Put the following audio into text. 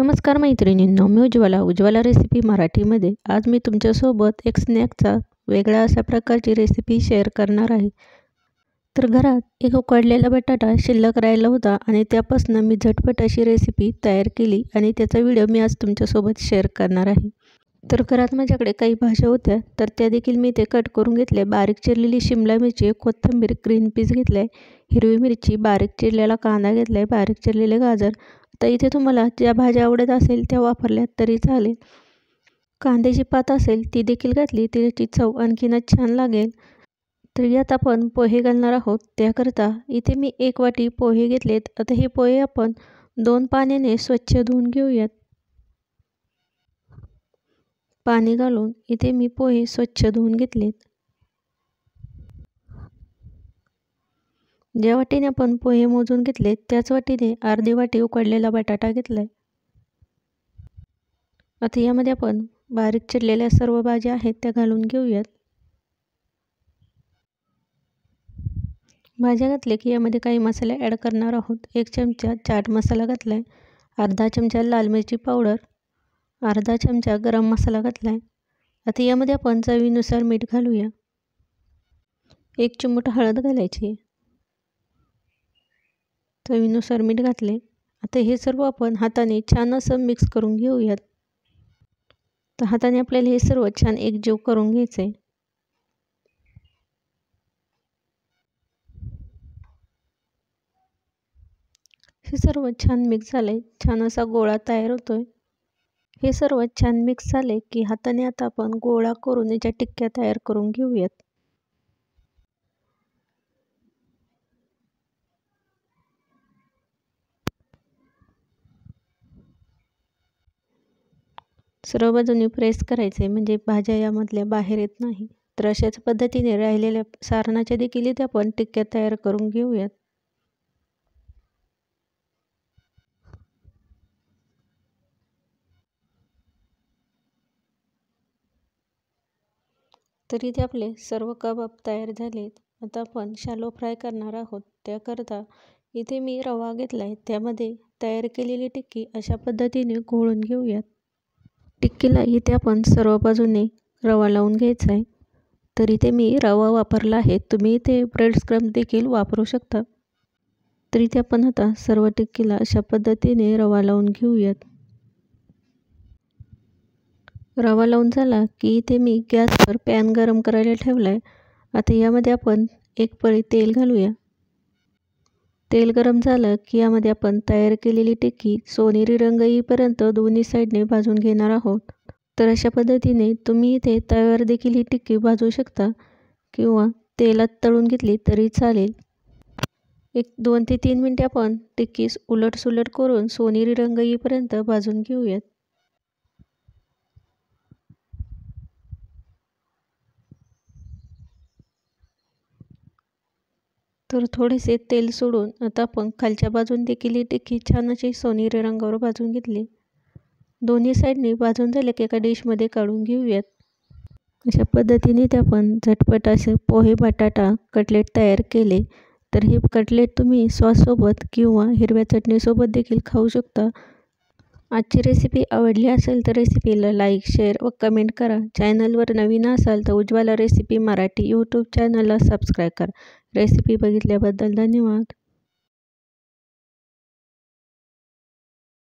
नमस्कार मैत्रिणींनो, मी उज्ज्वला रेसिपी मराठीमध्ये आज मी तुमच्यासोबत एक स्नॅकचा वेगळा अशा प्रकारची रेसिपी शेअर करणार आहे। तर घरात एक उकडलेला बटाटा शिल्लक राहिला होता आणि त्यापासून मी झटपट अशी रेसिपी तयार केली आणि त्याचा व्हिडिओ मी आज तुमच्यासोबत शेअर करणार आहे। तर घरात माझ्याकडे काही भाज्या होत्या, तर त्या देखील मी ते कट करून घेतले। बारीक चिरलेली शिमला मिरची, कोथिंबीर, ग्रीन पीस घेतले, हिरवी मिरची, बारीक चिरलेला कांदा घेतलाय, बारीक चिरलेले गाजर। तर इथे तुम्हाला ज्या भाज्या आवडत असेल त्या वापरल्या तरी चालेल। कांद्याची पात असेल ती देखील घातली, त्याची चव आणखीनच छान लागेल। तर यात आपण पोहे घालणार आहोत। त्याकरता इथे मी 1 वाटी पोहे घेतलेत। आता हे पोहे आपण 2 पाण्याने स्वच्छ धुवून घेऊयात। पाणी घालून इथे मी पोहे स्वच्छ धुवून घेतलेत। ज्या वाटीने आपण पोहे मोजून घेतले त्याच वाटीने अर्धी वाटी उकडलेला बटाटा घेतलाय। आता यामध्ये आपण बारीक चिरलेल्या सर्व भाज्या आहेत त्या घालून घेऊयात। भाज्या घातले की यामध्ये काही मसाले ॲड करणार आहोत। 1 चमचा चाट मसाला घातलाय, अर्धा चमचा लाल मिरची पावडर, अर्धा चमचा गरम मसाला घातलाय। आता यामध्ये आपण चवीनुसार मीठ घालूया। 1 चिमूट हळद घालायची, चवीनुसार मीठ घातले। आता हे सर्व आपण हाताने छान असं मिक्स करून घेऊयात। तर हाताने आपल्याला हे सर्व छान एकजीव करून घ्यायचे। हे सर्व छान मिक्स झाले, छान असा गोळा तयार होतोय। हे सर्व छान मिक्स झाले की हाताने आता आपण गोळा करून याच्या टिक्क्या तयार करून घेऊयात। सर्व बाजूनी प्रेस करायचे म्हणजे भाज्या यामधल्या बाहेर येत नाही। तर अशाच पद्धतीने राहिलेल्या सारणाच्या देखील इथे आपण टिक्क्या तयार करून घेऊयात। तर इथे आपले सर्व कबाब तयार झालेत। आता आपण शॅलो फ्राय करणार आहोत। त्याकरता इथे मी रवा घेतलाय, त्यामध्ये तयार केलेली टिक्की अशा पद्धतीने घोळून घेऊयात। टिक्कीला इथे आपण सर्व बाजूने रवा लावून घ्यायचा आहे। तर इथे मी रवा वापरला आहे, तुम्ही इथे ब्रेड क्रम्ब देखील वापरू शकता। तर इथे आपण आता सर्व टिक्कीला अशा पद्धतीने रवा लावून घेऊयात। रवा लावून झाला की इथे मी गॅसवर पॅन गरम करायला ठेवलाय। आता यामध्ये आपण 1 पळी तेल घालूया। तेल गरम झालं की यामध्ये आपण तयार केलेली टिक्की सोनेरी रंग येईपर्यंत दोन्ही साईडने भाजून घेणार आहोत। तर अशा पद्धतीने तुम्ही इथे तव्यावर देखील ही टिक्की भाजू शकता किंवा तेलात तळून घेतली तरी चालेल। 2 ते 3 मिनिटे आपण टिक्की उलटसुलट करून सोनेरी रंग येईपर्यंत भाजून घेऊयात। तर थोडेसे तेल सोडून आता आपण खालच्या बाजून देखील ही टिक्की छान अशी सोनेरी रंगावर भाजून घेतली। दोन्ही साईडने भाजून झाले की एका डिशमध्ये काढून घेऊयात। अशा पद्धतीने ते आपण झटपट असे पोहे बटाटा कटलेट तयार केले। तर हे कटलेट तुम्ही सॉससोबत किंवा हिरव्या चटणीसोबत देखील खाऊ शकता। आजची रेसिपी आवडली असेल तर रेसिपीला लाईक, शेअर व कमेंट करा। चॅनलवर नवीन असाल तर उज्ज्वला रेसिपी मराठी यूट्यूब चॅनलला सबस्क्राईब करा। रेसिपी बघितल्याबद्दल धन्यवाद।